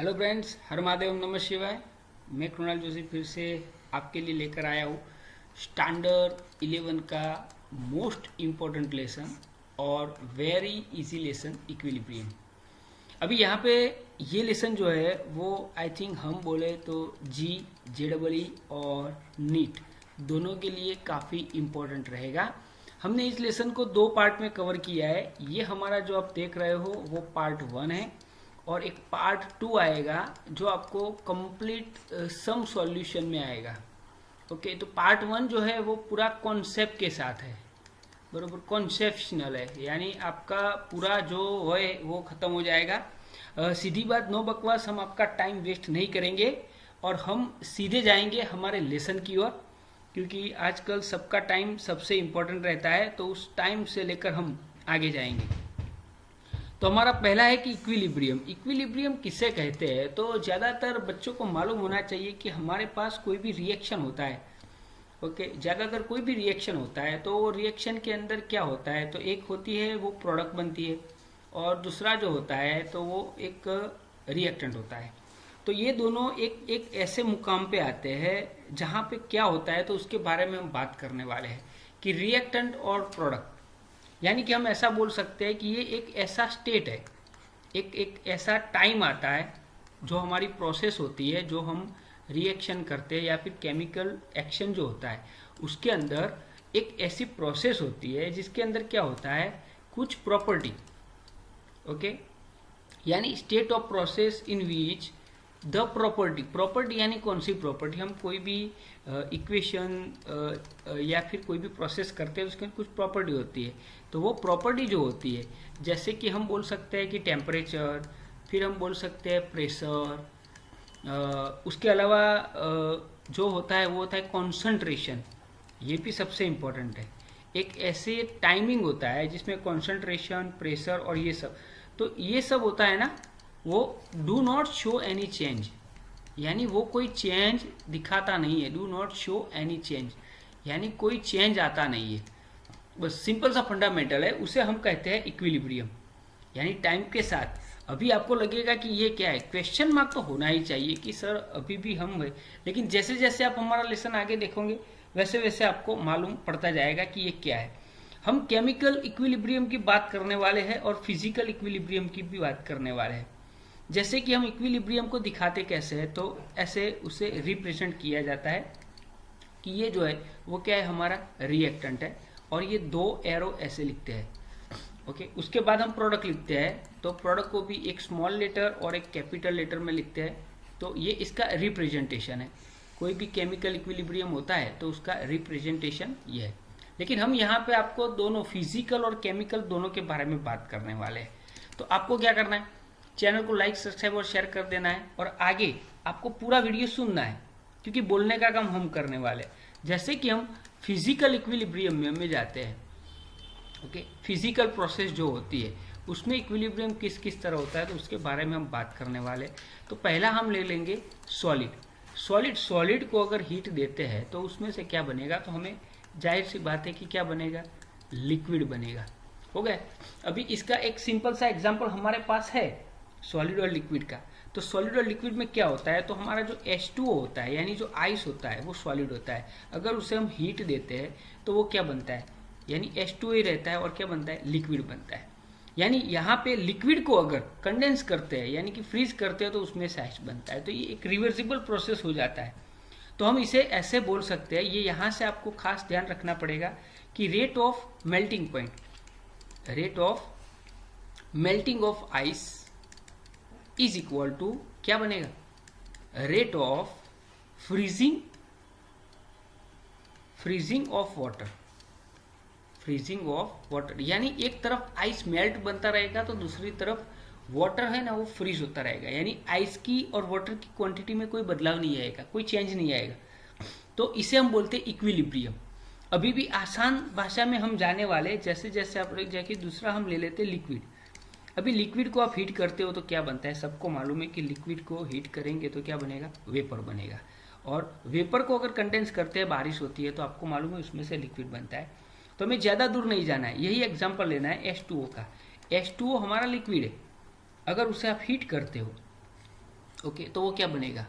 Hello friends, हर महादेव, नमः शिवाय। मैं कृणाल जोशी फिर से आपके लिए लेकर आया हूँ स्टैंडर्ड 11 का मोस्ट इम्पोर्टेंट लेसन और वेरी इजी लेसन इक्विलिब्रियम। अभी यहाँ पे ये लेसन जो है वो आई थिंक हम बोले तो जेडबल और नीट दोनों के लिए काफ़ी इम्पोर्टेंट रहेगा। हमने इस लेसन को दो पार्ट में कवर किया है। ये हमारा जो आप देख रहे हो वो पार्ट 1 है और एक पार्ट 2 आएगा जो आपको कंप्लीट सम सॉल्यूशन में आएगा। ओके, तो पार्ट 1 जो है वो पूरा कॉन्सेप्ट के साथ है, बरोबर, कॉन्सेप्शनल है, यानी आपका पूरा जो है वो खत्म हो जाएगा। सीधी बात, नो बकवास, हम आपका टाइम वेस्ट नहीं करेंगे और हम सीधे जाएंगे हमारे लेसन की ओर, क्योंकि आजकल सबका टाइम सबसे इम्पोर्टेंट रहता है, तो उस टाइम से लेकर हम आगे जाएंगे। तो हमारा पहला है कि इक्विलिब्रियम। इक्विलिब्रियम किसे कहते हैं? तो ज़्यादातर बच्चों को मालूम होना चाहिए कि हमारे पास कोई भी रिएक्शन होता है, ओके, ज़्यादातर कोई भी रिएक्शन होता है तो वो रिएक्शन के अंदर क्या होता है, तो एक होती है वो प्रोडक्ट बनती है और दूसरा जो होता है तो वो एक रिएक्टेंट होता है। तो ये दोनों एक एक ऐसे मुकाम पे आते हैं जहाँ पे क्या होता है, तो उसके बारे में हम बात करने वाले हैं कि रिएक्टेंट और प्रोडक्ट, यानी कि हम ऐसा बोल सकते हैं कि ये एक ऐसा स्टेट है, एक ऐसा टाइम आता है जो हमारी प्रोसेस होती है, जो हम रिएक्शन करते हैं या फिर केमिकल एक्शन जो होता है उसके अंदर एक ऐसी प्रोसेस होती है जिसके अंदर क्या होता है, कुछ प्रॉपर्टी, ओके, यानी state of process in which the property यानी कौन सी प्रॉपर्टी, हम कोई भी इक्वेशन या फिर कोई भी प्रोसेस करते हैं उसके कुछ प्रॉपर्टी होती है। तो वो प्रॉपर्टी जो होती है, जैसे कि हम बोल सकते हैं कि टेम्परेचर, फिर हम बोल सकते हैं प्रेशर, उसके अलावा जो होता है वो होता है कॉन्सेंट्रेशन, ये भी सबसे इम्पोर्टेंट है। एक ऐसे टाइमिंग होता है जिसमें कॉन्सेंट्रेशन, प्रेशर और ये सब, तो ये सब होता है ना, वो do not show any change, यानी वो कोई चेंज दिखाता नहीं है। Do not show any change यानी कोई चेंज आता नहीं है, बस सिंपल सा फंडामेंटल है, उसे हम कहते हैं इक्विलिब्रियम, यानी टाइम के साथ। अभी आपको लगेगा कि ये क्या है, क्वेश्चन मार्क तो होना ही चाहिए कि सर अभी भी हम है, लेकिन जैसे जैसे आप हमारा लेसन आगे देखोगे वैसे वैसे आपको मालूम पड़ता जाएगा कि ये क्या है। हम केमिकल इक्विलिब्रियम की बात करने वाले हैं और फिजिकल इक्विलिब्रियम की भी बात करने वाले हैं। जैसे कि हम इक्विलिब्रियम को दिखाते कैसे है, तो ऐसे उसे रिप्रेजेंट किया जाता है कि ये जो है वो क्या है, हमारा रिएक्टेंट है और ये दो एरो ऐसे लिखते हैं, ओके। उसके बाद हम प्रोडक्ट लिखते हैं, तो प्रोडक्ट को भी एक स्मॉल लेटर और एक कैपिटल लेटर में लिखते हैं, तो ये इसका रिप्रेजेंटेशन है। कोई भी केमिकल इक्विलिब्रियम होता है तो उसका रिप्रेजेंटेशन ये है। लेकिन हम यहाँ पे आपको दोनों फिजिकल और केमिकल दोनों के बारे में बात करने वाले हैं। तो आपको क्या करना है, चैनल को लाइक, सब्सक्राइब और शेयर कर देना है और आगे आपको पूरा वीडियो सुनना है, क्योंकि बोलने का काम हम करने वाले हैं। जैसे कि हम फिजिकल इक्विलिब्रियम में जाते हैं, ओके, फिजिकल प्रोसेस जो होती है उसमें इक्विलिब्रियम किस किस तरह होता है, तो उसके बारे में हम बात करने वाले हैं। तो पहला हम ले लेंगे सॉलिड को अगर हीट देते हैं तो उसमें से क्या बनेगा, तो हमें जाहिर सी बात है कि क्या बनेगा, लिक्विड बनेगा, हो गया। अभी इसका एक सिंपल सा एग्जांपल हमारे पास है सॉलिड और लिक्विड का। तो सॉलिड और लिक्विड में क्या होता है, तो हमारा जो H2O होता है यानी जो आइस होता है वो सॉलिड होता है। अगर उसे हम हीट देते हैं तो वो क्या बनता है, यानी H2O ही रहता है और क्या बनता है, लिक्विड बनता है। यानी यहाँ पे लिक्विड को अगर कंडेंस करते हैं यानी कि फ्रीज करते हैं तो उसमें से आइस बनता है। तो ये एक रिवर्सिबल प्रोसेस हो जाता है। तो हम इसे ऐसे बोल सकते हैं, ये यहाँ से आपको खास ध्यान रखना पड़ेगा कि rate of melting of ice is equal to क्या बनेगा, rate of freezing of water, यानी एक तरफ आइस मेल्ट बनता रहेगा तो दूसरी तरफ वाटर है ना वो फ्रीज होता रहेगा, यानी आइस की और वाटर की क्वांटिटी में कोई बदलाव नहीं आएगा, कोई चेंज नहीं आएगा। तो इसे हम बोलते हैं इक्विलिब्रियम। अभी भी आसान भाषा में हम जाने वाले, जैसे जैसे आप जाके दूसरा हम ले लेते हैं लिक्विड। अभी लिक्विड को आप हीट करते हो तो क्या बनता है, सबको मालूम है कि लिक्विड को हीट करेंगे तो क्या बनेगा, वेपर बनेगा। और वेपर को अगर कंडेंस करते हैं, बारिश होती है, तो आपको मालूम है उसमें से लिक्विड बनता है। तो हमें ज़्यादा दूर नहीं जाना है, यही एग्जाम्पल लेना है H2O का। H2O हमारा लिक्विड है, अगर उसे आप हीट करते हो ओके, तो वो क्या बनेगा,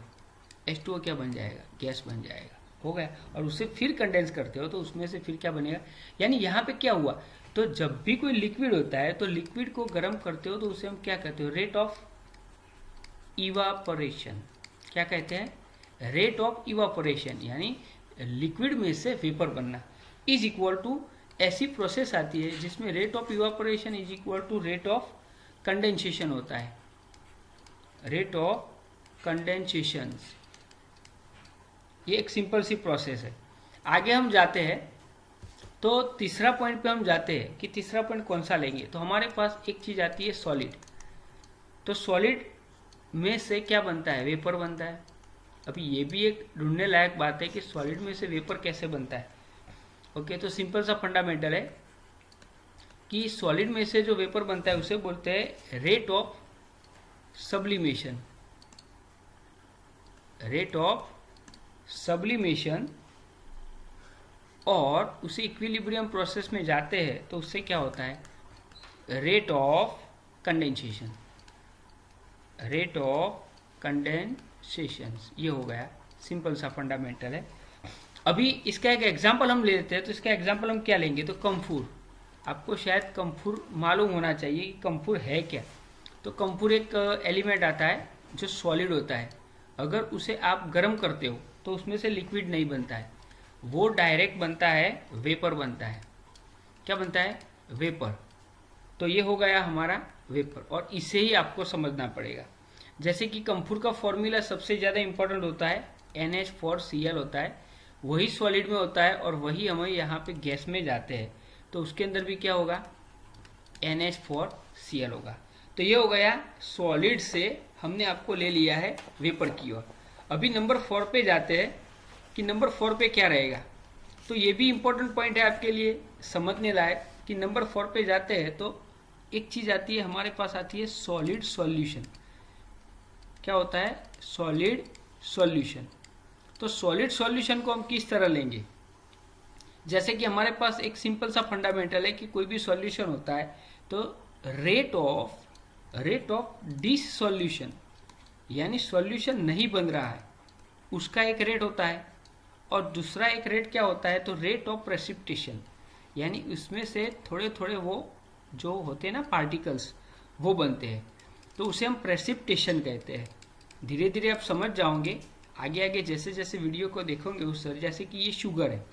H2O क्या बन जाएगा, गैस बन जाएगा, हो गया। और उससे फिर कंडेंस करते हो तो उसमें से फिर क्या बनेगा, यानी यहाँ पे क्या हुआ, तो जब भी कोई लिक्विड होता है तो लिक्विड को गर्म करते हो तो उसे हम क्या कहते हो, रेट ऑफ इवापोरेशन। क्या कहते हैं, रेट ऑफ इवापोरेशन, यानी लिक्विड में से वेपर बनना इज इक्वल टू, ऐसी प्रोसेस आती है जिसमें rate of evaporation is equal to rate of condensation होता है, रेट ऑफ कंडेंसेशन। ये एक सिंपल सी प्रोसेस है। आगे हम जाते हैं तो तीसरा पॉइंट पे हम जाते हैं कि तीसरा पॉइंट कौन सा लेंगे, तो हमारे पास एक चीज आती है सॉलिड। तो सॉलिड में से क्या बनता है, वेपर बनता है। अभी ये भी एक ढूंढने लायक बात है कि सॉलिड में से वेपर कैसे बनता है। ओके, तो सिंपल सा फंडामेंटल है कि सॉलिड में से जो वेपर बनता है उसे बोलते हैं rate of sublimation, rate of sublimation. और उसे इक्विलिब्रियम प्रोसेस में जाते हैं तो उससे क्या होता है, rate of condensation, rate of condensation. ये हो गया, सिंपल सा फंडामेंटल है। अभी इसका एक एग्जांपल हम ले लेते हैं, तो इसका एग्जांपल हम क्या लेंगे, तो कंफूर। आपको शायद कंफूर मालूम होना चाहिए कि कंफूर है क्या। तो कंफूर एक एलिमेंट आता है जो सॉलिड होता है, अगर उसे आप गर्म करते हो तो उसमें से लिक्विड नहीं बनता है, वो डायरेक्ट बनता है, वेपर बनता है। क्या बनता है, वेपर। तो ये हो गया हमारा वेपर, और इसे ही आपको समझना पड़ेगा। जैसे कि कंफूर का फॉर्मूला सबसे ज़्यादा इंपॉर्टेंट होता है, NH4Cl होता है, वही सॉलिड में होता है और वही हमें यहाँ पे गैस में जाते हैं तो उसके अंदर भी क्या होगा, NH4Cl होगा। तो ये हो गया सॉलिड से हमने आपको ले लिया है वेपर की ओर। अभी नंबर 4 पे जाते हैं कि नंबर 4 पे क्या रहेगा। तो ये भी इंपॉर्टेंट पॉइंट है आपके लिए समझने लायक कि नंबर 4 पे जाते हैं तो एक चीज आती है हमारे पास, आती है सॉलिड सॉल्यूशन। क्या होता है, सॉलिड सॉल्यूशन। तो सॉलिड सॉल्यूशन को हम किस तरह लेंगे, जैसे कि हमारे पास एक सिंपल सा फंडामेंटल है कि कोई भी सॉल्यूशन होता है तो रेट ऑफ डिसॉल्यूशन, यानी सॉल्यूशन नहीं बन रहा है उसका एक रेट होता है, और दूसरा एक रेट क्या होता है, तो रेट ऑफ प्रेसिपिटेशन, यानी उसमें से थोड़े थोड़े वो जो होते हैं ना पार्टिकल्स वो बनते हैं, तो उसे हम प्रेसिपिटेशन कहते हैं। धीरे धीरे आप समझ जाओगे आगे आगे जैसे जैसे वीडियो को देखोगे उस तरह। जैसे कि ये शुगर है,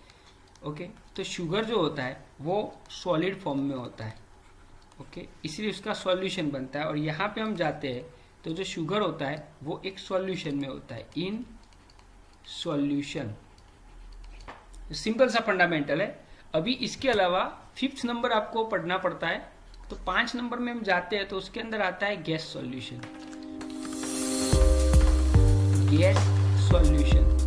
ओके, तो शुगर जो होता है वो सॉलिड फॉर्म में होता है, ओके, इसलिए उसका सॉल्यूशन बनता है। और यहाँ पे हम जाते हैं तो जो शुगर होता है वो एक सॉल्यूशन में होता है, इन सॉल्यूशन। सिंपल सा फंडामेंटल है। अभी इसके अलावा 5th नंबर आपको पढ़ना पड़ता है, तो 5 नंबर में हम जाते हैं तो उसके अंदर आता है गैस सॉल्यूशन, गैस सॉल्यूशन।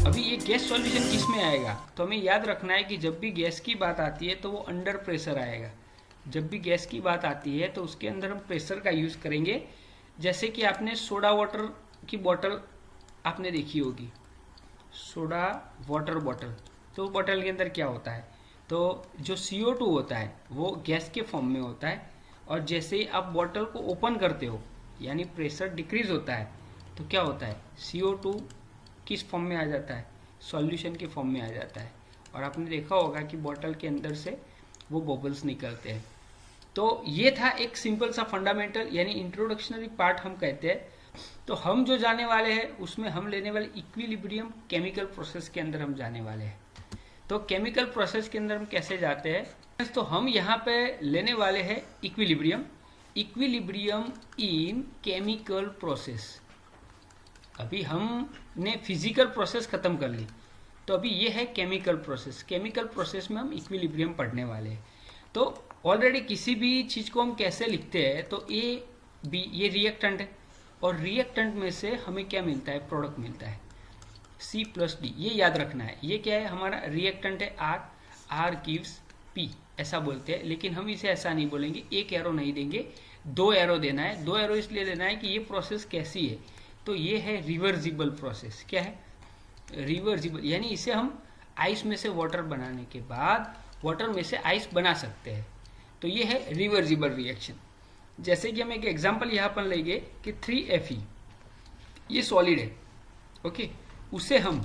अभी ये गैस सॉल्यूशन किस में आएगा, तो हमें याद रखना है कि जब भी गैस की बात आती है तो वो अंडर प्रेशर आएगा। जब भी गैस की बात आती है तो उसके अंदर हम प्रेशर का यूज करेंगे। जैसे कि आपने सोडा वाटर की बोतल आपने देखी होगी, सोडा वाटर बोतल, तो बोतल के अंदर क्या होता है, तो जो CO2 होता है वो गैस के फॉर्म में होता है, और जैसे ही आप बोतल को ओपन करते हो यानी प्रेशर डिक्रीज होता है तो क्या होता है, CO2 किस फॉर्म में आ जाता है, सॉल्यूशन के फॉर्म में आ जाता है। और आपने देखा होगा कि बोतल के अंदर से वो बबल्स निकलते हैं। तो ये था एक सिंपल सा फंडामेंटल यानी इंट्रोडक्शनरी पार्ट हम कहते हैं। तो हम जो जाने वाले हैं उसमें हम लेने वाले इक्विलिब्रियम केमिकल प्रोसेस के अंदर हम जाने वाले हैं। तो केमिकल प्रोसेस के अंदर हम कैसे जाते हैं, तो हम यहाँ पे लेने वाले हैं इक्विलिब्रियम इन केमिकल प्रोसेस। अभी हमने फिजिकल प्रोसेस खत्म कर ली, तो अभी ये है केमिकल प्रोसेस। केमिकल प्रोसेस में हम इक्विलिब्रियम पढ़ने वाले हैं। तो ऑलरेडी किसी भी चीज को हम कैसे लिखते हैं, तो ए बी ये रिएक्टेंट है, और रिएक्टेंट में से हमें क्या मिलता है, प्रोडक्ट मिलता है C+D। ये याद रखना है, ये क्या है, हमारा रिएक्टेंट है R गिव्स P, ऐसा बोलते हैं। लेकिन हम इसे ऐसा नहीं बोलेंगे, एक एरो नहीं देंगे, 2 एरो देना है। 2 एरो इसलिए देना है कि ये प्रोसेस कैसी है, तो ये है रिवर्सिबल प्रोसेस। क्या है, रिवर्सिबल, यानी इसे हम आइस में से वाटर बनाने के बाद वाटर में से आइस बना सकते हैं। तो ये है रिवर्सिबल रिएक्शन। जैसे कि हम एक एग्जांपल यहाँ पर लेंगे कि 3Fe ये सॉलिड है, ओके, उसे हम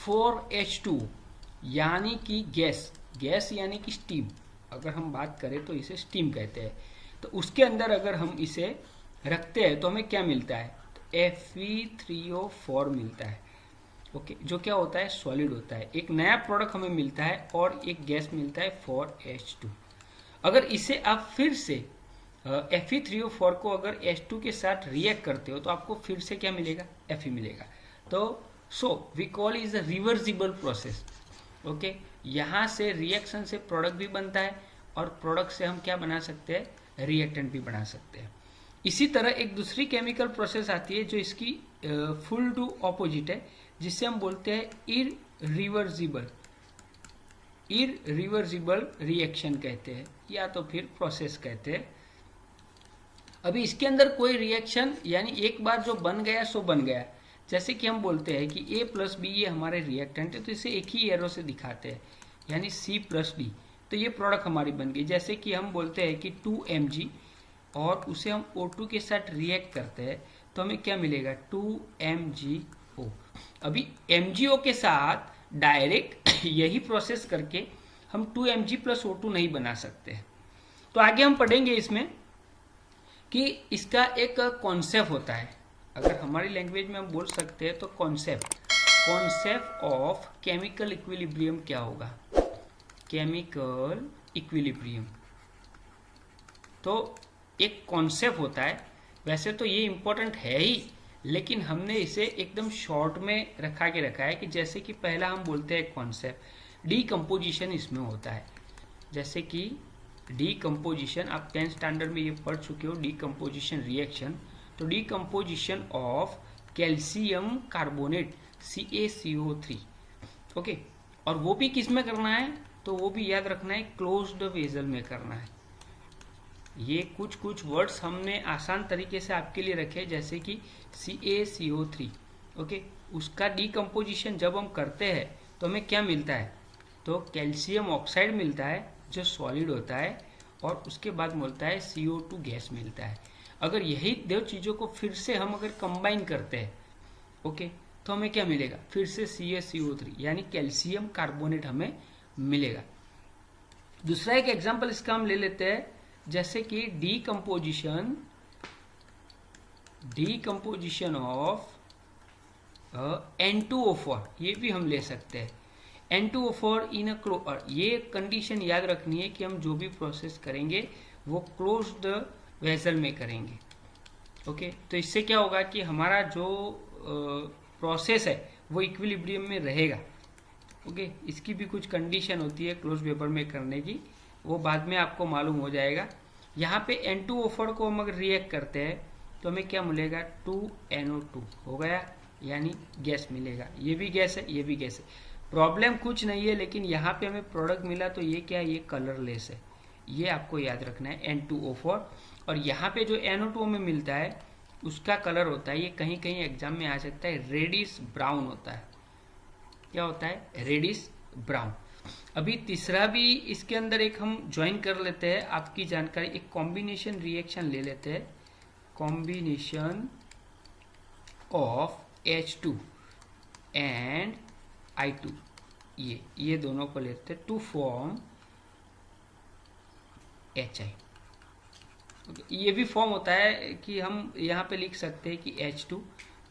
4H2 यानी कि गैस यानी कि स्टीम, अगर हम बात करें तो इसे स्टीम कहते हैं, तो उसके अंदर अगर हम इसे रखते हैं तो हमें क्या मिलता है, तो Fe3O4 मिलता है, ओके, जो क्या होता है, सॉलिड होता है। एक नया प्रोडक्ट हमें मिलता है और एक गैस मिलता है 4H2। अगर इसे आप फिर से Fe3O4 को अगर H2 के साथ रिएक्ट करते हो तो आपको फिर से क्या मिलेगा, Fe मिलेगा। तो we call is a reversible process, okay. यहाँ से रिएक्शन से प्रोडक्ट भी बनता है और प्रोडक्ट से हम क्या बना सकते हैं, रिएक्टेंट भी बना सकते हैं। इसी तरह एक दूसरी केमिकल प्रोसेस आती है जो इसकी फुल टू ऑपोजिट है, जिसे हम बोलते हैं इररिवर्सिबल रिएक्शन कहते हैं, या तो फिर प्रोसेस कहते हैं। अभी इसके अंदर कोई रिएक्शन यानी एक बार जो बन गया सो बन गया, जैसे कि हम बोलते हैं कि A+B ये हमारे रिएक्टेंट है, तो इसे एक ही एरो से दिखाते हैं, यानी C+D, तो ये प्रोडक्ट हमारी बन गई। जैसे कि हम बोलते हैं कि 2Mg और उसे हम O2 के साथ रिएक्ट करते हैं तो हमें क्या मिलेगा, 2MgO। अभी MgO के साथ डायरेक्ट यही प्रोसेस करके हम 2Mg+O2 नहीं बना सकते। तो आगे हम पढ़ेंगे इसमें कि इसका एक कॉन्सेप्ट होता है, अगर हमारी लैंग्वेज में हम बोल सकते हैं तो कॉन्सेप्ट ऑफ केमिकल इक्विलिब्रियम क्या होगा, केमिकल इक्विलिब्रियम। तो एक कॉन्सेप्ट होता है, वैसे तो ये इम्पोर्टेंट है ही, लेकिन हमने इसे एकदम शॉर्ट में रखा है कि जैसे कि पहला हम बोलते हैं कॉन्सेप्ट, डीकम्पोजिशन इसमें होता है। जैसे कि डीकम्पोजिशन आप 10th स्टैंडर्ड में ये पढ़ चुके हो, डीकम्पोजिशन रिएक्शन। तो decomposition of calcium carbonate CaCO3, okay, और वो भी किस में करना है, तो वो भी याद रखना है क्लोज्ड वेसल में करना है। ये कुछ वर्ड्स हमने आसान तरीके से आपके लिए रखे, जैसे कि CaCO3, ओके, उसका डीकम्पोजिशन जब हम करते हैं तो हमें क्या मिलता है, तो कैल्शियम ऑक्साइड मिलता है जो सॉलिड होता है, और उसके बाद मिलता है CO2 गैस मिलता है। अगर यही दो चीज़ों को फिर से हम अगर कंबाइन करते हैं, ओके, तो हमें क्या मिलेगा, फिर से CaCO3 यानी कैल्शियम कार्बोनेट हमें मिलेगा। दूसरा एक एग्जांपल इसका हम ले लेते हैं, जैसे कि डीकम्पोजिशन ऑफ N2O4, ये भी हम ले सकते हैं। N2O4 इन अ क्लोज, ये कंडीशन याद रखनी है कि हम जो भी प्रोसेस करेंगे वो क्लोज्ड वेसल में करेंगे, ओके। तो इससे क्या होगा कि हमारा जो प्रोसेस है वो इक्विलिब्रियम में रहेगा, ओके। इसकी भी कुछ कंडीशन होती है क्लोज वेपर में करने की, वो बाद में आपको मालूम हो जाएगा। यहाँ पे N2O4 को हम अगर रिएक्ट करते हैं तो हमें क्या मिलेगा, 2NO2 हो गया, यानी गैस मिलेगा। ये भी गैस है, ये भी गैस है, प्रॉब्लम कुछ नहीं है, लेकिन यहाँ पे हमें प्रोडक्ट मिला तो ये क्या है, ये कलरलेस है, ये आपको याद रखना है N2O4। और यहाँ पे जो NO2 में मिलता है उसका कलर होता है, ये कहीं कहीं एग्जाम में आ सकता है, रेडिश ब्राउन होता है। क्या होता है, रेडिश ब्राउन। अभी तीसरा भी इसके अंदर एक हम ज्वाइन कर लेते हैं आपकी जानकारी, एक कॉम्बिनेशन रिएक्शन ले लेते हैं, combination of H2 and I2, ये दोनों को लेते हैं टू फॉर्म HI। ये भी फॉर्म होता है कि हम यहाँ पे लिख सकते हैं कि H2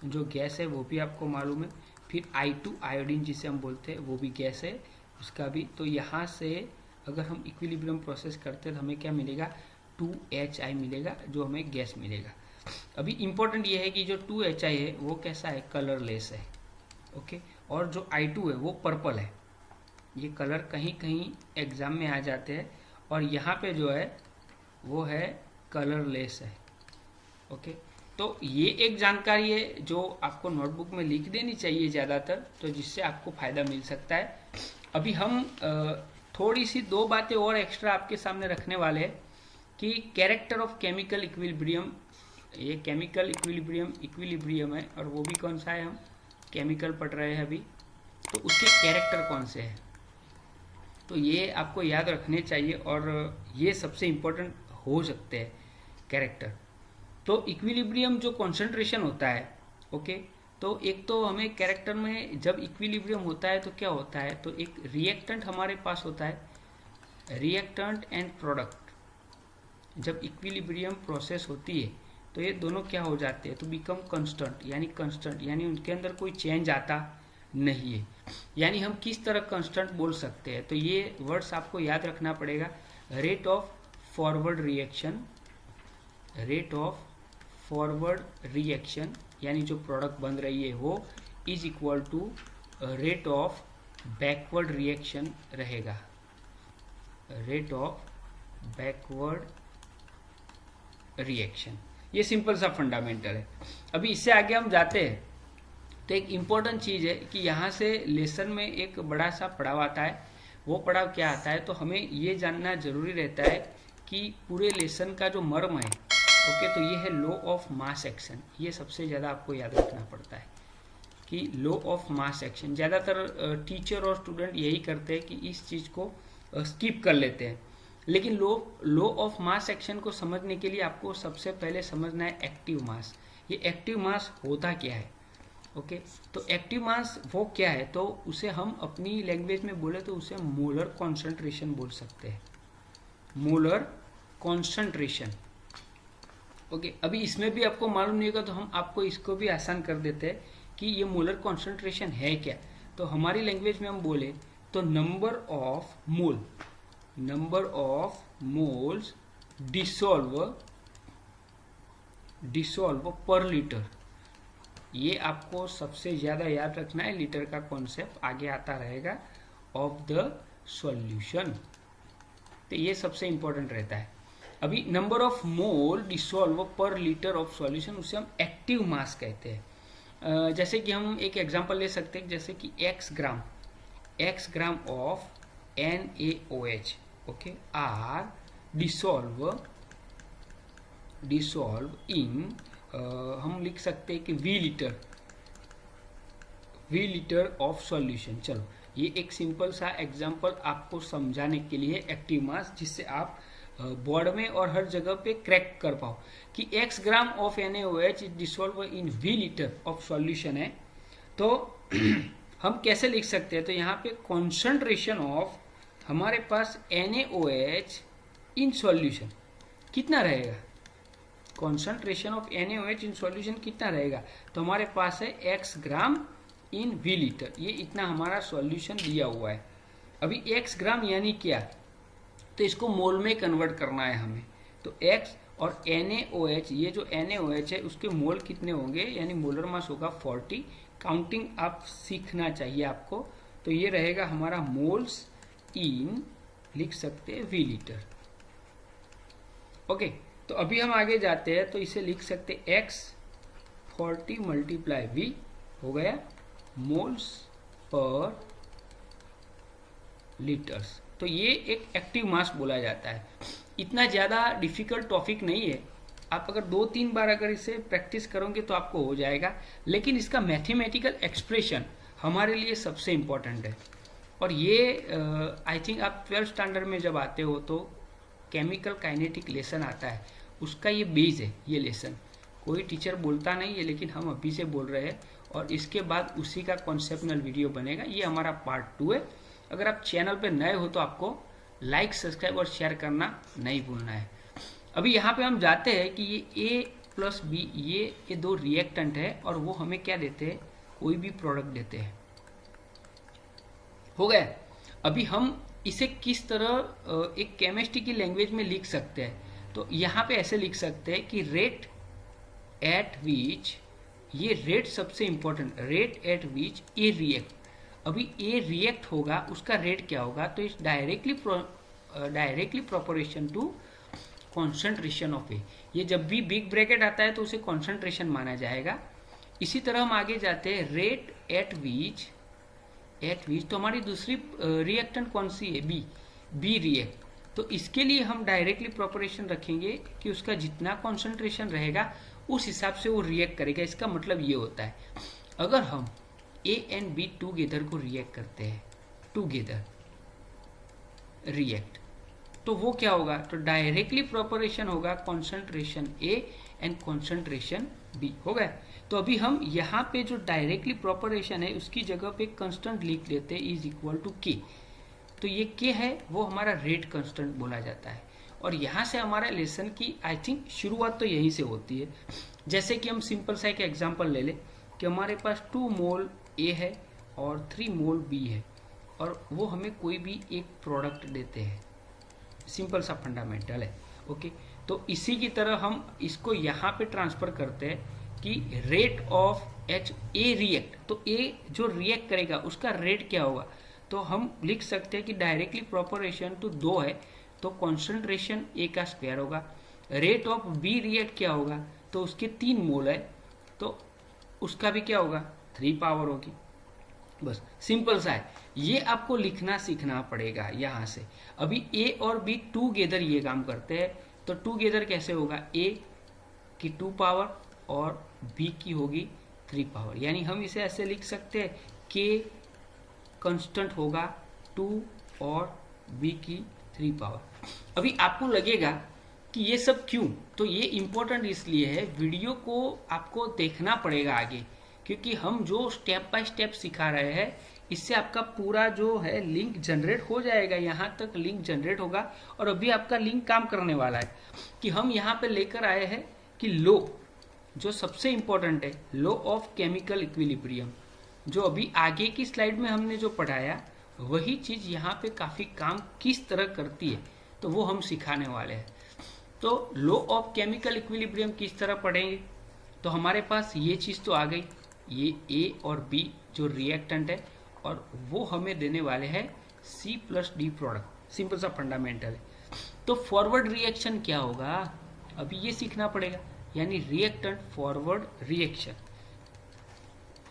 जो गैस है वो भी आपको मालूम है, फिर I2 आयोडीन जिसे हम बोलते हैं वो भी गैस है, उसका भी। तो यहाँ से अगर हम इक्विलिब्रियम प्रोसेस करते हैं तो हमें क्या मिलेगा, 2HI मिलेगा, जो हमें गैस मिलेगा। अभी इम्पोर्टेंट ये है कि जो 2HI है वो कैसा है, कलरलेस है, ओके, और जो I2 है वो पर्पल है। ये कलर कहीं कहीं एग्जाम में आ जाते हैं, और यहाँ पे जो है वो है कलरलेस है, ओके। तो ये एक जानकारी है जो आपको नोटबुक में लिख देनी चाहिए ज़्यादातर, तो जिससे आपको फ़ायदा मिल सकता है। अभी हम थोड़ी सी दो बातें और एक्स्ट्रा आपके सामने रखने वाले हैं कि कैरेक्टर ऑफ केमिकल इक्विलिब्रियम। ये केमिकल इक्विलिब्रियम है, और वो भी कौन सा है, हम केमिकल पढ़ रहे हैं अभी, तो उसके कैरेक्टर कौन से हैं, तो ये आपको याद रखने चाहिए, और ये सबसे इम्पोर्टेंट हो सकते हैं कैरेक्टर। तो इक्विलिब्रियम जो कॉन्सेंट्रेशन होता है, ओके, तो एक तो हमें कैरेक्टर में जब इक्विलिब्रियम होता है तो क्या होता है, तो एक रिएक्टेंट हमारे पास होता है, रिएक्टेंट एंड प्रोडक्ट। जब इक्विलिब्रियम प्रोसेस होती है तो ये दोनों क्या हो जाते हैं, तो बिकम कंस्टेंट, यानी उनके अंदर कोई चेंज आता नहीं है। यानी हम किस तरह कांस्टेंट बोल सकते हैं, तो ये वर्ड्स आपको याद रखना पड़ेगा। रेट ऑफ फॉरवर्ड रिएक्शन यानी जो प्रोडक्ट बन रही है वो is equal to rate of backward reaction रहेगा, रेट ऑफ बैकवर्ड रिएक्शन। ये सिंपल सा फंडामेंटल है। अभी इससे आगे हम जाते हैं तो एक इम्पॉर्टेंट चीज़ है कि यहाँ से लेसन में एक बड़ा सा पड़ाव आता है। वो पड़ाव क्या आता है, तो हमें ये जानना जरूरी रहता है कि पूरे लेसन का जो मर्म है, ओके, तो ये है लॉ ऑफ मास एक्शन। ये सबसे ज़्यादा आपको याद रखना पड़ता है कि लॉ ऑफ मास एक्शन। ज़्यादातर टीचर और स्टूडेंट यही करते हैं कि इस चीज़ को स्किप कर लेते हैं, लेकिन लॉ ऑफ मास एक्शन को समझने के लिए आपको सबसे पहले समझना है एक्टिव मास। ये एक्टिव मास होता क्या है, ओके, तो एक्टिव मास वो क्या है, तो उसे हम अपनी लैंग्वेज में बोले तो उसे मोलर कॉन्सेंट्रेशन बोल सकते हैं, मोलर कॉन्सेंट्रेशन। ओके, अभी इसमें भी आपको मालूम नहीं होगा तो हम आपको इसको भी आसान कर देते हैं कि ये मोलर कॉन्सेंट्रेशन है क्या। तो हमारी लैंग्वेज में हम बोले तो नंबर ऑफ मोल्स डिसॉल्व पर लीटर। ये आपको सबसे ज्यादा याद रखना है, लीटर का कॉन्सेप्ट आगे आता रहेगा, ऑफ द सॉल्यूशन। तो ये सबसे इंपॉर्टेंट रहता है। अभी नंबर ऑफ मोल डिसॉल्व पर लीटर ऑफ सॉल्यूशन, उसे हम एक्टिव मास कहते हैं। जैसे कि हम एक एग्जांपल ले सकते हैं, जैसे कि x gram of NaOH, okay, are dissolve in, हम लिख सकते हैं कि V लीटर ऑफ सॉल्यूशन। चलो, ये एक सिंपल सा एग्जांपल आपको समझाने के लिए एक्टिव मास, जिससे आप बोर्ड में और हर जगह पे क्रैक कर पाओ कि x gram of NaOH dissolve in V litre of solution है। तो हम कैसे लिख सकते हैं, तो यहाँ पे कॉन्सेंट्रेशन ऑफ हमारे पास NaOH इन सॉल्यूशन कितना रहेगा, concentration of NaOH in solution कितना रहेगा, तो हमारे पास है x ग्राम इन V लीटर। ये इतना हमारा सॉल्यूशन दिया हुआ है। अभी x ग्राम यानी क्या, तो इसको मोल में कन्वर्ट करना है हमें। तो x और NaOH, ये जो NaOH है उसके मोल कितने होंगे, यानी मोलर मास होगा 40। काउंटिंग आप सीखना चाहिए आपको। तो ये रहेगा हमारा मोल्स इन, लिख सकते हैं V लीटर। ओके, तो अभी हम आगे जाते हैं, तो इसे लिख सकते हैं x 40 मल्टीप्लाई V हो गया मोल्स पर लीटर्स। तो ये एक एक्टिव मास बोला जाता है। इतना ज़्यादा डिफिकल्ट टॉपिक नहीं है, आप अगर 2-3 बार अगर इसे प्रैक्टिस करोगे तो आपको हो जाएगा, लेकिन इसका मैथमेटिकल एक्सप्रेशन हमारे लिए सबसे इम्पोर्टेंट है। और ये आई थिंक आप 12th स्टैंडर्ड में जब आते हो तो केमिकल काइनेटिक लेसन आता है, उसका ये बेस है। ये लेसन कोई टीचर बोलता नहीं है, लेकिन हम अभी से बोल रहे हैं, और इसके बाद उसी का कॉन्सेप्शनल वीडियो बनेगा। ये हमारा पार्ट 2 है। अगर आप चैनल पे नए हो तो आपको लाइक, सब्सक्राइब और शेयर करना नहीं भूलना है। अभी यहाँ पे हम जाते हैं कि ये A प्लस B, ये दो रिएक्टेंट है, और वो हमें क्या देते हैं, कोई भी प्रोडक्ट देते हैं। हो गया। अभी हम इसे किस तरह एक केमिस्ट्री की लैंग्वेज में लिख सकते हैं, तो यहाँ पे ऐसे लिख सकते हैं कि रेट एट विच, ये रेट सबसे important, rate at which A react. अभी ए रिएक्ट होगा, उसका रेट क्या होगा, तो इस directly proportion to concentration of A. ये जब भी बिग ब्रैकेट आता है तो उसे कॉन्सेंट्रेशन माना जाएगा। इसी तरह हम आगे जाते हैं, रेट एट विच, तो हमारी दूसरी रिएक्टेंट कौन सी है, बी रिएक्ट। तो इसके लिए हम डायरेक्टली प्रोपोर्शन रखेंगे कि उसका जितना कॉन्सेंट्रेशन रहेगा उस हिसाब से वो रिएक्ट करेगा। इसका मतलब ये होता है, अगर हम A एंड B टूगेदर को रिएक्ट करते हैं, टूगेदर रिएक्ट, तो वो क्या होगा, तो डायरेक्टली प्रोपोर्शन होगा concentration A and concentration B. हो गया। तो अभी हम यहाँ पे जो डायरेक्टली प्रॉपर रेशन है उसकी जगह पे कंस्टेंट लिख लेते हैं इज इक्वल टू के। तो ये के है वो हमारा रेट कंस्टेंट बोला जाता है। और यहाँ से हमारा लेसन की आई थिंक शुरुआत तो यहीं से होती है। जैसे कि हम सिंपल सा एक एग्जांपल ले लें कि हमारे पास 2 मोल ए है और 3 मोल बी है और वो हमें कोई भी एक प्रोडक्ट देते हैं। सिंपल सा फंडामेंटल है। ओके, तो इसी की तरह हम इसको यहाँ पे ट्रांसफर करते हैं कि rate of H A react, तो ए जो रिएक्ट करेगा उसका रेट क्या होगा। तो हम लिख सकते हैं कि डायरेक्टली प्रॉपर रेशन तो 2 है तो कॉन्सेंट्रेशन ए का स्क्वायर होगा। रेट ऑफ बी रिएक्ट क्या होगा, तो उसके 3 मोल है तो उसका भी क्या होगा 3 पावर होगी। बस सिंपल सा है, ये आपको लिखना सीखना पड़ेगा यहाँ से। अभी ए और बी टूगेदर ये काम करते हैं तो टूगेदर कैसे होगा, ए की 2 पावर और बी की होगी 3 पावर। यानी हम इसे ऐसे लिख सकते हैं के कांस्टेंट होगा 2 और बी की 3 पावर। अभी आपको लगेगा कि ये सब क्यों, तो ये इम्पोर्टेंट इसलिए है, वीडियो को आपको देखना पड़ेगा आगे, क्योंकि हम जो स्टेप बाय स्टेप सिखा रहे हैं इससे आपका पूरा जो है लिंक जनरेट हो जाएगा। यहाँ तक लिंक जनरेट होगा और अभी आपका लिंक काम करने वाला है कि हम यहाँ पे लेकर आए हैं कि लो जो सबसे इम्पोर्टेंट है, लो ऑफ केमिकल इक्विलिब्रियम, जो अभी आगे की स्लाइड में हमने जो पढ़ाया वही चीज यहाँ पे काफी काम किस तरह करती है तो वो हम सिखाने वाले हैं। तो लो ऑफ केमिकल इक्विलिब्रियम किस तरह पढ़ेंगे, तो हमारे पास ये चीज तो आ गई, ये ए और बी जो रिएक्टेंट है और वो हमें देने वाले हैं C plus D product. Simple सा फंडामेंटल है। तो फॉरवर्ड रिएक्शन क्या होगा अभी ये सीखना पड़ेगा, यानी reactant forward reaction.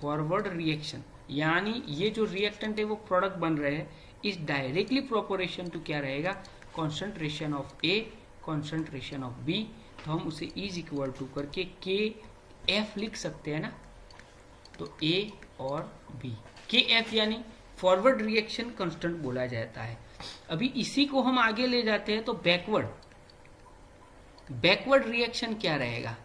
Forward reaction यानी ये जो रिएक्टेंट है वो प्रोडक्ट बन रहे हैं, इस डायरेक्टली प्रोपोर्शन टू क्या रहेगा, concentration of A concentration of B. तो हम उसे इज इक्वल टू करके के एफ लिख सकते हैं ना, तो ए और बी के एफ यानी फॉरवर्ड रिएक्शन कांस्टेंट बोला जाता है। अभी इसी को हम आगे ले जाते हैं तो बैकवर्ड रिएक्शन क्या रहेगा,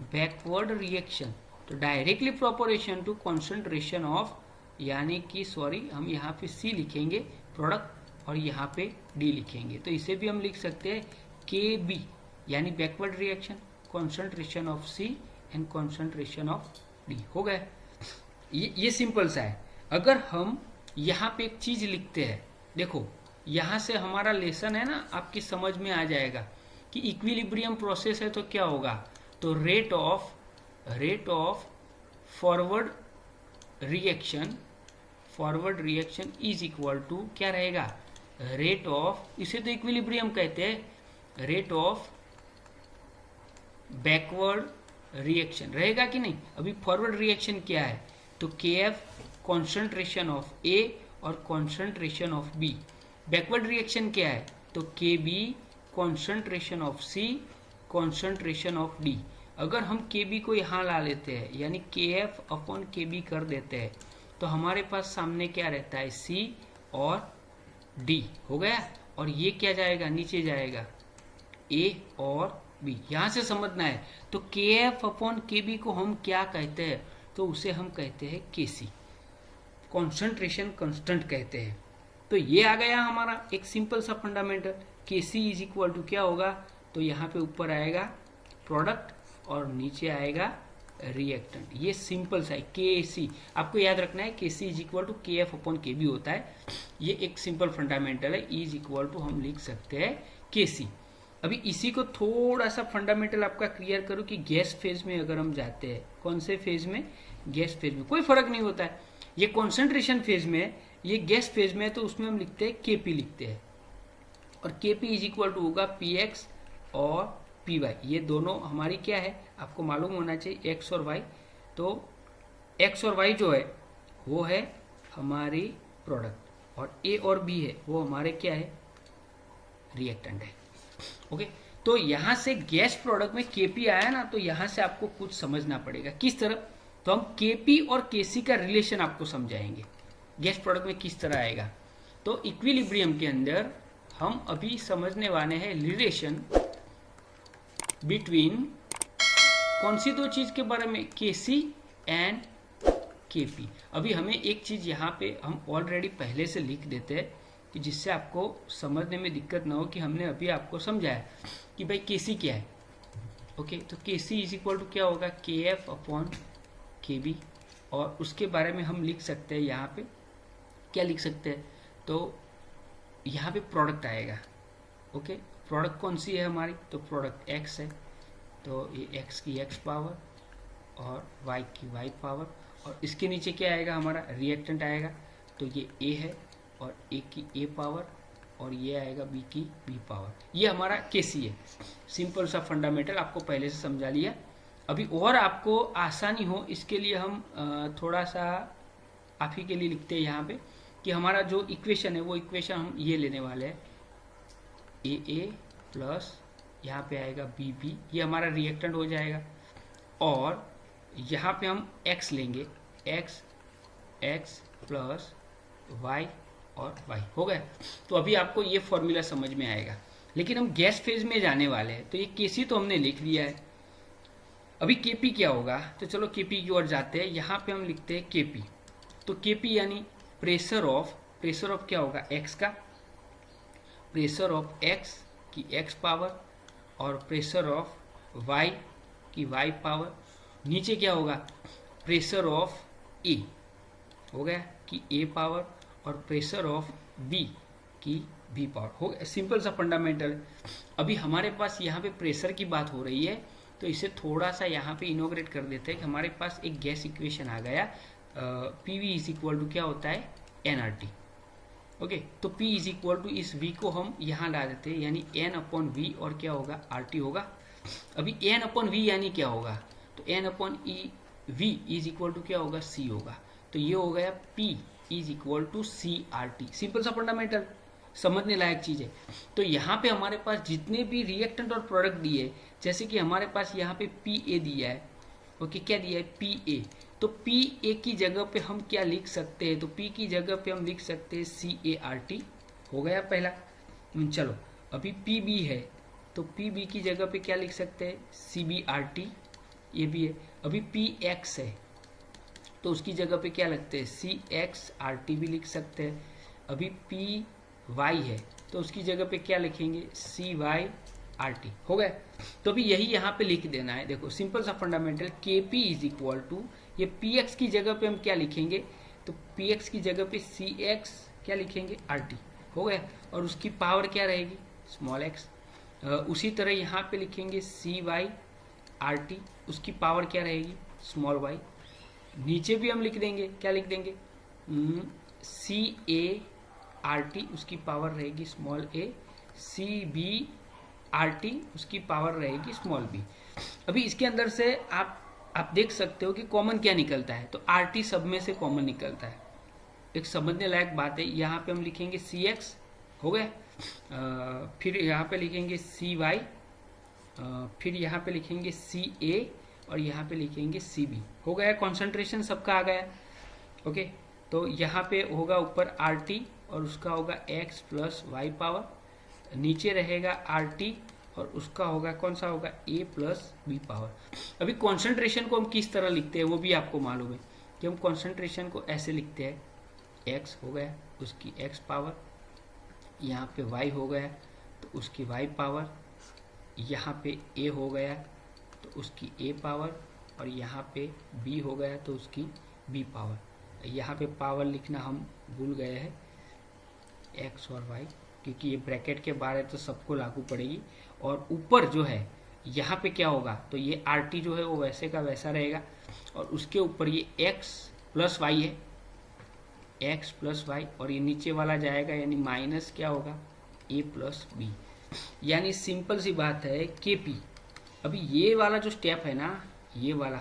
बैकवर्ड रिएक्शन तो directly proportion to concentration of, यानी कि सॉरी हम यहाँ पे सी लिखेंगे प्रोडक्ट और यहाँ पे डी लिखेंगे, तो इसे भी हम लिख सकते हैं के बी यानी backward reaction concentration of C and concentration of D. हो गया, ये सिंपल सा है। अगर हम यहाँ पे एक चीज लिखते हैं, देखो यहाँ से हमारा लेसन है ना आपकी समझ में आ जाएगा कि इक्विलिब्रियम प्रोसेस है तो क्या होगा, तो rate of forward reaction is equal to क्या रहेगा, रेट ऑफ, इसे तो इक्विलिब्रियम कहते हैं, रेट ऑफ बैकवर्ड रिएक्शन रहेगा कि नहीं। अभी फॉरवर्ड रिएक्शन क्या है, तो के एफ कॉन्सेंट्रेशन ऑफ ए और concentration of B. Backward reaction क्या है, तो K B concentration of C concentration of D. अगर हम के बी को यहाँ ला लेते हैं यानी के एफ अपॉन के बी कर देते हैं तो हमारे पास सामने क्या रहता है, सी और डी। हो गया, और ये क्या जाएगा, नीचे जाएगा ए और बी। यहां से समझना है, तो के एफ अपॉन के बी को हम क्या कहते हैं, तो उसे हम कहते हैं के सी, कॉन्सेंट्रेशन कांस्टेंट कहते हैं। तो ये आ गया हमारा एक सिंपल सा फंडामेंटल, के सी इज इक्वल टू क्या होगा, तो यहाँ पे ऊपर आएगा प्रोडक्ट और नीचे आएगा रिएक्टेंट। ये सिंपल सा है, के सी आपको याद रखना है, के सी इज इक्वल टू के एफ अपॉन के बी होता है। ये एक सिंपल फंडामेंटल है, इज इक्वल टू हम लिख सकते हैं के सी। अभी इसी को थोड़ा सा फंडामेंटल आपका क्लियर करूं कि गैस फेज में अगर हम जाते हैं, कौन से फेज में, गैस फेज में, कोई फर्क नहीं होता है, ये कॉन्सेंट्रेशन फेज में है, ये गैस फेज में है, तो उसमें हम लिखते हैं केपी लिखते हैं, और केपी इज इक्वल टू होगा पी एक्स और पी वाई। ये दोनों हमारी क्या है आपको मालूम होना चाहिए, एक्स और वाई। तो एक्स और वाई जो है वो है हमारी प्रोडक्ट और ए और बी है वो हमारे क्या है, रिएक्टेंट है। ओके, तो यहां से गैस प्रोडक्ट में केपी आया ना, तो यहां से आपको कुछ समझना पड़ेगा किस तरह, तो हम केपी और केसी का रिलेशन आपको समझाएंगे गैस प्रोडक्ट में किस तरह आएगा। तो इक्विलिब्रियम के अंदर हम अभी समझने वाले हैं रिलेशन बिटवीन कौन सी दो चीज के बारे में, केसी एंड केपी। अभी हमें एक चीज यहाँ पे हम ऑलरेडी पहले से लिख देते हैं कि जिससे आपको समझने में दिक्कत ना हो, कि हमने अभी आपको समझाया कि भाई केसी क्या है। ओके, तो केसी इज इक्वल टू क्या होगा, के एफ अपॉन के बी, और उसके बारे में हम लिख सकते हैं यहाँ पे क्या लिख सकते हैं, तो यहाँ पे प्रोडक्ट आएगा। ओके, प्रोडक्ट कौन सी है हमारी, तो प्रोडक्ट एक्स है, तो ये एक्स की एक्स पावर और वाई की वाई पावर, और इसके नीचे क्या आएगा हमारा रिएक्टेंट आएगा, तो ये ए है और ए की ए पावर, और ये आएगा बी की बी पावर। ये हमारा केसी है। सिंपल सा फंडामेंटल आपको पहले से समझा लिया। अभी और आपको आसानी हो इसके लिए हम थोड़ा सा आप ही के लिए लिखते हैं यहाँ पे कि हमारा जो इक्वेशन है वो इक्वेशन हम ये लेने वाले हैं, ए प्लस यहाँ पे आएगा बी बी, ये हमारा रिएक्टेंट हो जाएगा, और यहाँ पे हम x लेंगे, x प्लस y और y हो गया। तो अभी आपको ये फॉर्मूला समझ में आएगा, लेकिन हम गैस फेज में जाने वाले हैं, तो ये केसी तो हमने लिख लिया है। अभी केपी क्या होगा, तो चलो केपी की ओर जाते हैं। यहाँ पे हम लिखते हैं केपी, तो केपी यानी प्रेशर ऑफ क्या होगा, x का प्रेशर ऑफ x की x पावर और प्रेशर ऑफ y की y पावर, नीचे क्या होगा प्रेशर ऑफ A हो गया कि A पावर, और प्रेशर ऑफ B की B पावर हो गया। सिंपल सा फंडामेंटल। अभी हमारे पास यहाँ पे प्रेशर की बात हो रही है, तो इसे थोड़ा सा यहाँ पे इनोग्रेट कर देते हैं कि हमारे पास एक गैस इक्वेशन आ गया, PV इज इक्वल टू क्या होता है nRT। ओके, तो P इज इक्वल टू इस V को हम यहाँ ला देते हैं, यानी n अपॉन V और क्या होगा RT होगा। अभी n अपॉन V यानी क्या होगा, तो n upon V is equal to क्या होगा, C होगा। तो ये हो गया P is equal to CRT। Simple सा फंडामेंटल, समझने लायक चीज है। तो यहाँ पे हमारे पास जितने भी रिएक्टेंट और प्रोडक्ट दिए, जैसे कि हमारे पास यहाँ पे PA दिया है, ओके क्या दिया है PA, तो PA की जगह पे हम क्या लिख सकते हैं, तो P की जगह पे हम लिख सकते हैं CART हो गया पहला। चलो अभी PB है, तो PB की जगह पे क्या लिख सकते हैं CBRT, ये भी है। अभी PX है तो उसकी जगह पे क्या लगते हैं CXRT भी लिख सकते हैं। अभी PY है तो उसकी जगह पे क्या लिखेंगे CYRT हो गया। तो अभी यही यहाँ पे लिख देना है। देखो सिंपल सा fundamental, KP is equal to, ये PX की जगह पे हम क्या लिखेंगे, तो PX की जगह पे CX क्या लिखेंगे RT हो गया, और उसकी पावर क्या रहेगी स्मॉल x। उसी तरह यहाँ पे लिखेंगे CYRT, उसकी पावर क्या रहेगी स्मॉल y। नीचे भी हम लिख देंगे, क्या लिख देंगे CART, उसकी पावर रहेगी स्मॉल a, CBRT उसकी पावर रहेगी स्मॉल b। अभी इसके अंदर से आप देख सकते हो कि कॉमन क्या निकलता है, तो RT सब में से कॉमन निकलता है। एक समझने लायक बात है। यहाँ पे हम लिखेंगे CX हो गए, फिर यहाँ पे लिखेंगे CY, फिर यहाँ पे लिखेंगे CA और यहाँ पे लिखेंगे CB हो गया। कॉन्सेंट्रेशन सबका आ गया। ओके, तो यहाँ पे होगा ऊपर RT और उसका होगा X प्लस वाई पावर, नीचे रहेगा RT और उसका होगा कौन सा होगा A प्लस बी पावर। अभी कॉन्सेंट्रेशन को हम किस तरह लिखते हैं वो भी आपको मालूम है कि हम कॉन्सेंट्रेशन को ऐसे लिखते हैं, X हो गया उसकी X पावर, यहाँ पे Y हो गया तो उसकी Y पावर, यहाँ पे A हो गया तो उसकी A पावर, और यहाँ पे B हो गया तो उसकी B पावर। यहाँ पे पावर लिखना हम भूल गए हैं X और Y, क्योंकि ये ब्रैकेट के बारे तो सबको लागू पड़ेगी। और ऊपर जो है यहाँ पे क्या होगा, तो ये RT जो है वो वैसे का वैसा रहेगा, और उसके ऊपर ये X प्लस वाई है, X प्लस वाई, और ये नीचे वाला जाएगा यानी माइनस क्या होगा A प्लस बी। यानी सिंपल सी बात है KP। अभी ये वाला जो स्टेप है ना, ये वाला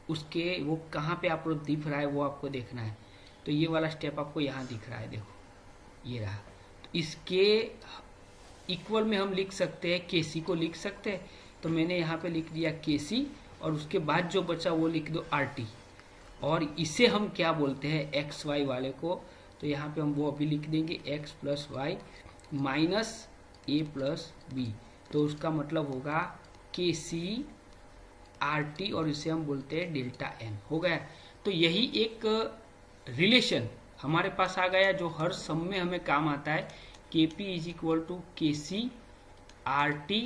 उसके वो कहाँ पे आपको दिख रहा है वो आपको देखना है। तो ये वाला स्टेप आपको यहाँ दिख रहा है, देखो ये रहा। तो इसके इक्वल में हम लिख सकते हैं KC को लिख सकते हैं, तो मैंने यहाँ पे लिख दिया KC और उसके बाद जो बचा वो लिख दो RT, और इसे हम क्या बोलते हैं XY वाले को, तो यहाँ पे हम वो अभी लिख देंगे X plus Y minus A plus B. तो उसका मतलब होगा KCRT और इसे हम बोलते हैं डेल्टा N। हो गया। तो यही एक रिलेशन हमारे पास आ गया जो हर सम में हमें काम आता है। KP is equal to KCRT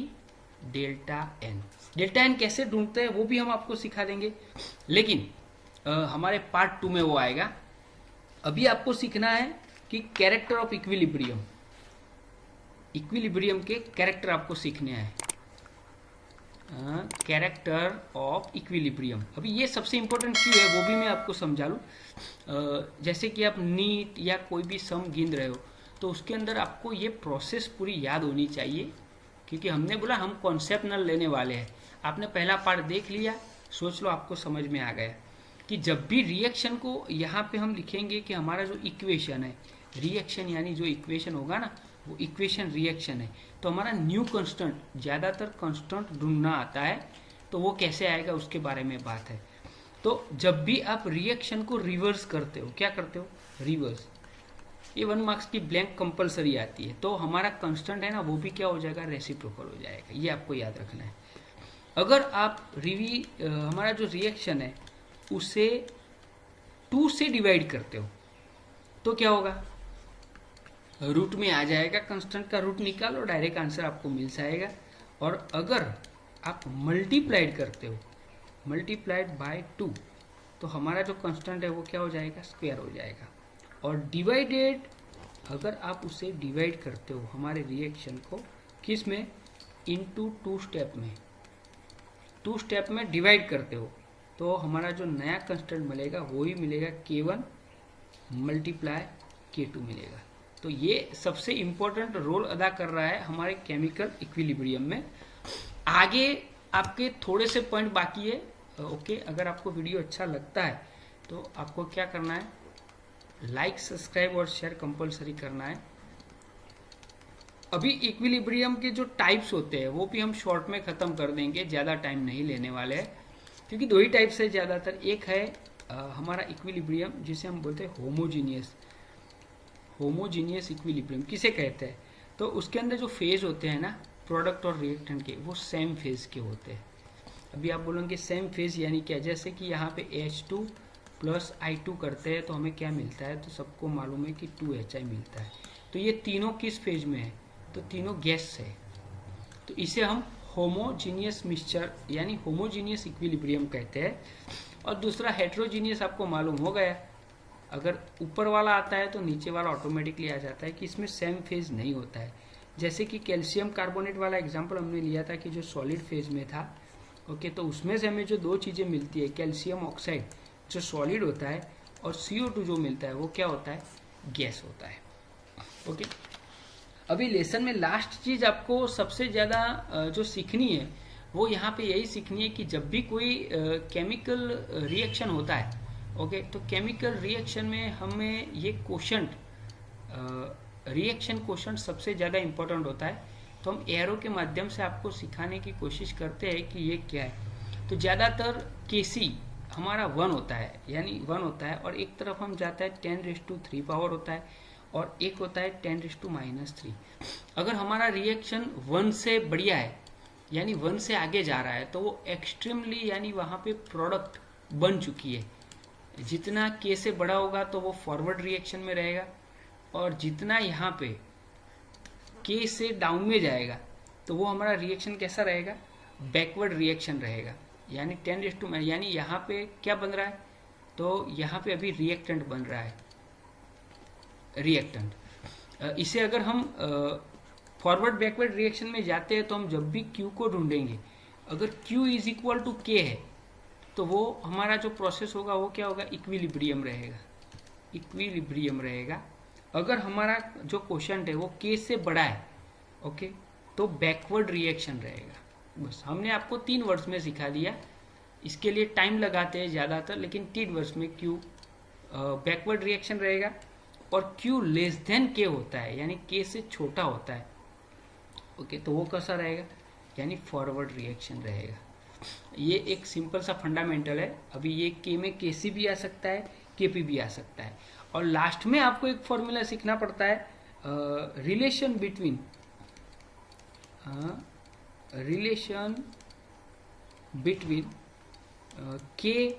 delta N। Delta N कैसे ढूंढते हैं वो भी हम आपको सिखा देंगे, लेकिन हमारे पार्ट 2 में वो आएगा। अभी आपको सीखना है कि कैरेक्टर ऑफ इक्विलिब्रियम, इक्विलिब्रियम के कैरेक्टर आपको सीखने हैं। कैरेक्टर ऑफ इक्विलिब्रियम, अभी ये सबसे इंपॉर्टेंट क्यों है वो भी मैं आपको समझा लूँ। जैसे कि आप नीट या कोई भी सम गिन रहे हो तो उसके अंदर आपको ये प्रोसेस पूरी याद होनी चाहिए, क्योंकि हमने बोला हम कॉन्सेप्ट न लेने वाले हैं। आपने पहला पार्ट देख लिया, सोच लो आपको समझ में आ गया कि जब भी रिएक्शन को यहाँ पे हम लिखेंगे कि हमारा जो इक्वेशन है, रिएक्शन यानी जो इक्वेशन होगा ना वो इक्वेशन रिएक्शन है, तो हमारा न्यू कांस्टेंट, ज़्यादातर कांस्टेंट ढूंढना आता है, तो वो कैसे आएगा उसके बारे में बात है। तो जब भी आप रिएक्शन को रिवर्स करते हो, क्या करते हो, रिवर्स, ये 1 मार्क्स की ब्लैंक कंपलसरी आती है, तो हमारा कांस्टेंट है ना वो भी क्या हो जाएगा, रेसिप्रोकल हो जाएगा। ये आपको याद रखना है। अगर आप हमारा जो रिएक्शन है उसे 2 से डिवाइड करते हो तो क्या होगा, रूट में आ जाएगा, कांस्टेंट का रूट निकालो, डायरेक्ट आंसर आपको मिल जाएगा। और अगर आप मल्टीप्लाइड करते हो, मल्टीप्लाइड बाय 2, तो हमारा जो कांस्टेंट है वो क्या हो जाएगा, स्क्वायर हो जाएगा। और डिवाइडेड, अगर आप उसे डिवाइड करते हो हमारे रिएक्शन को, किस में, इनटू 2 स्टेप में, 2 स्टेप में डिवाइड करते हो, तो हमारा जो नया कांस्टेंट मिलेगा वो ही मिलेगा K1 मल्टीप्लाई K2 मिलेगा। तो ये सबसे इम्पोर्टेंट रोल अदा कर रहा है हमारे केमिकल इक्विलिब्रियम में। आगे आपके थोड़े से पॉइंट बाकी है। ओके, अगर आपको वीडियो अच्छा लगता है तो आपको क्या करना है, लाइक, सब्सक्राइब और शेयर कंपलसरी करना है। अभी इक्विलिब्रियम के जो टाइप्स होते हैं वो भी हम शॉर्ट में खत्म कर देंगे, ज़्यादा टाइम नहीं लेने वाले हैं, क्योंकि 2 ही टाइप्स है ज़्यादातर। एक है हमारा इक्विलिब्रियम जिसे हम बोलते हैं होमोजीनियस, होमोजीनियस इक्विलिब्रियम किसे कहते हैं, तो उसके अंदर जो फेज होते हैं ना प्रोडक्ट और रिएक्टेंट के, वो सेम फेज के होते हैं। अभी आप बोलोगे सेम फेज यानी क्या, जैसे कि यहाँ पे H2 प्लस I2 करते हैं तो हमें क्या मिलता है, तो सबको मालूम है कि 2HI मिलता है। तो ये तीनों किस फेज में है, तो तीनों गैस है, तो इसे हम होमोजीनियस मिक्सचर यानी होमोजीनियस इक्विलिब्रियम कहते हैं। और दूसरा हेट्रोजीनियस, आपको मालूम हो गया, अगर ऊपर वाला आता है तो नीचे वाला ऑटोमेटिकली आ जाता है कि इसमें सेम फेज नहीं होता है। जैसे कि कैल्शियम कार्बोनेट वाला एग्जांपल हमने लिया था कि जो सॉलिड फेज में था। ओके, तो उसमें से हमें जो 2 चीज़ें मिलती है, कैल्शियम ऑक्साइड जो सॉलिड होता है और CO2 जो मिलता है वो क्या होता है, गैस होता है। ओके, अभी लेसन में लास्ट चीज़ आपको सबसे ज़्यादा जो सीखनी है वो यहाँ पे यही सीखनी है कि जब भी कोई केमिकल रिएक्शन होता है, ओके, तो केमिकल रिएक्शन में हमें ये क्वोशंट, रिएक्शन क्वोशंट सबसे ज़्यादा इम्पोर्टेंट होता है। तो हम एरो के माध्यम से आपको सिखाने की कोशिश करते हैं कि ये क्या है। तो ज़्यादातर Kc हमारा 1 होता है, यानी 1 होता है, और एक तरफ हम जाता है 10⁻³ पावर होता है, और एक होता है 10⁻³ अगर हमारा रिएक्शन 1 से बढ़िया है यानी 1 से आगे जा रहा है तो वो एक्सट्रीमली यानी वहाँ पे प्रोडक्ट बन चुकी है। जितना K से बड़ा होगा तो वो फॉरवर्ड रिएक्शन में रहेगा, और जितना यहाँ पे K से डाउन में जाएगा तो वो हमारा रिएक्शन कैसा रहेगा, बैकवर्ड रिएक्शन रहेगा। यानी 10⁻, यानी यहाँ पे क्या बन रहा है, तो यहाँ पे अभी रिएक्टेंट बन रहा है, रिएक्टेंट। इसे अगर हम फॉरवर्ड बैकवर्ड रिएक्शन में जाते हैं तो हम जब भी Q को ढूंढेंगे, अगर Q is equal to K है तो वो हमारा जो प्रोसेस होगा वो क्या होगा, इक्विलिब्रियम रहेगा, इक्विलिब्रियम रहेगा। अगर हमारा जो क्वोशंट है वो K से बड़ा है, ओके, तो बैकवर्ड रिएक्शन रहेगा। बस हमने आपको 3 वर्ड्स में सिखा दिया, इसके लिए टाइम लगाते हैं ज़्यादातर, लेकिन 3 वर्ड्स में Q बैकवर्ड रिएक्शन रहेगा, और Q लेस देन K होता है यानी K से छोटा होता है, ओके, तो वो कैसा रहेगा, यानी फॉरवर्ड रिएक्शन रहेगा। ये एक सिंपल सा फंडामेंटल है। अभी ये K में Kc भी आ सकता है, Kp भी आ सकता है। और लास्ट में आपको एक फॉर्मूला सीखना पड़ता है, रिलेशन बिटवीन के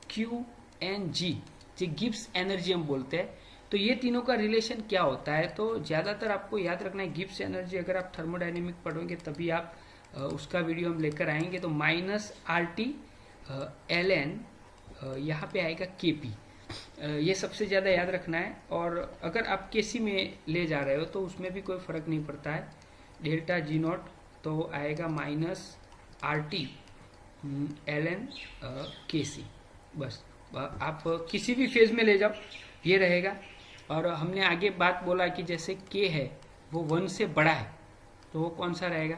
क्यू एंड जी, जो गिब्स एनर्जी हम बोलते हैं। तो ये तीनों का रिलेशन क्या होता है, तो ज़्यादातर आपको याद रखना है गिब्स एनर्जी, अगर आप थर्मोडायनेमिक पढ़ोगे तभी आप उसका वीडियो हम लेकर आएंगे। तो minus R T L N यहाँ पे आएगा के पी, ये सबसे ज़्यादा याद रखना है। और अगर आप के सी में ले जा रहे हो तो उसमें भी कोई फ़र्क नहीं पड़ता है, डेल्टा जी नॉट तो आएगा minus R T L N K C. बस आप किसी भी फेज में ले जाओ ये रहेगा। और हमने आगे बात बोला कि जैसे के है वो 1 से बड़ा है तो वो कौन सा रहेगा,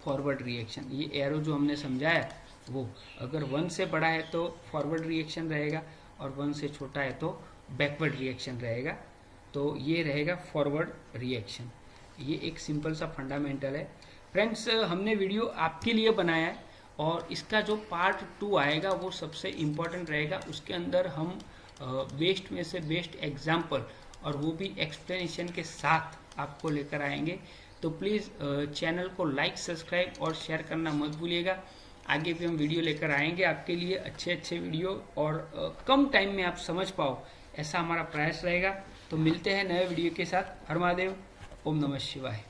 फॉरवर्ड रिएक्शन। ये एरो जो हमने समझाया वो अगर 1 से बड़ा है तो फॉरवर्ड रिएक्शन रहेगा, और 1 से छोटा है तो बैकवर्ड रिएक्शन रहेगा। तो ये रहेगा फॉरवर्ड रिएक्शन। ये एक सिंपल सा फंडामेंटल है। फ्रेंड्स, हमने वीडियो आपके लिए बनाया है और इसका जो पार्ट 2 आएगा वो सबसे इम्पोर्टेंट रहेगा। उसके अंदर हम बेस्ट में से बेस्ट एग्जाम्पल और वो भी एक्सप्लेनेशन के साथ आपको लेकर आएंगे। तो प्लीज़ चैनल को लाइक, सब्सक्राइब और शेयर करना मत भूलिएगा। आगे भी हम वीडियो लेकर आएंगे आपके लिए, अच्छे अच्छे वीडियो, और कम टाइम में आप समझ पाओ ऐसा हमारा प्रयास रहेगा। तो मिलते हैं नए वीडियो के साथ। हर महादेव, ओम नमः शिवाय।